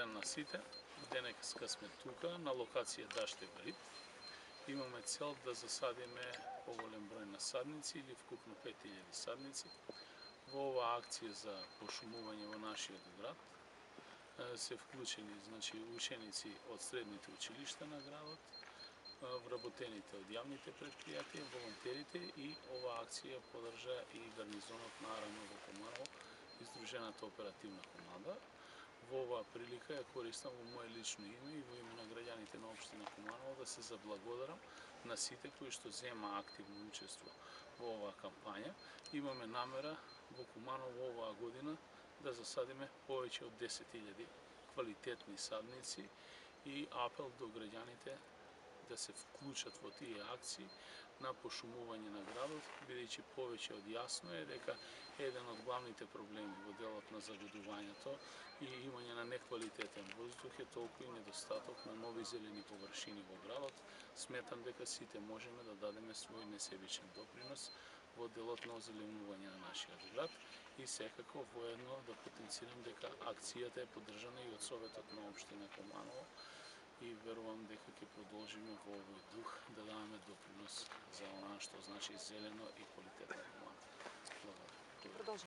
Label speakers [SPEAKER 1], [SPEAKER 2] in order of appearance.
[SPEAKER 1] На сите, денеска сме тука на локација Даштев Рид. Имаме цел да засадиме поголем број на садници или вкупно 5000 садници. Во оваа акција за пошумување во нашиот град се вклучени ученици од средните училишта на градот, вработените од јавните предпријатија, волонтерите и оваа акција поддржа и гарнизонот на РМ во Куманово, издружената оперативна команда. Во оваа прилика ја користам во моје лично име и во име на граѓаните на општина Куманово да се заблагодарам на сите кои што зема активно учество во оваа кампања. Имаме намера во Куманово оваа година да засадиме повеќе од 10.000 квалитетни садници и апел до граѓаните да се вклучат во тие акции на пошумување на градот, бидејќи повеќе од јасно е дека еден од главните проблеми во делот на загадувањето и имање на неквалитетен воздух е толку и недостаток на нови зелени површини во градот. Сметам дека сите можеме да дадеме свој несебичен допринос во делот на озеленување на нашиот град и секако воедно да потенцирам дека акцијата е поддржана и од Советот на општина Куманово и верувам дека ќе продолжиме во овој дух да даваме допринос за онаа што значи зелено и квалитетно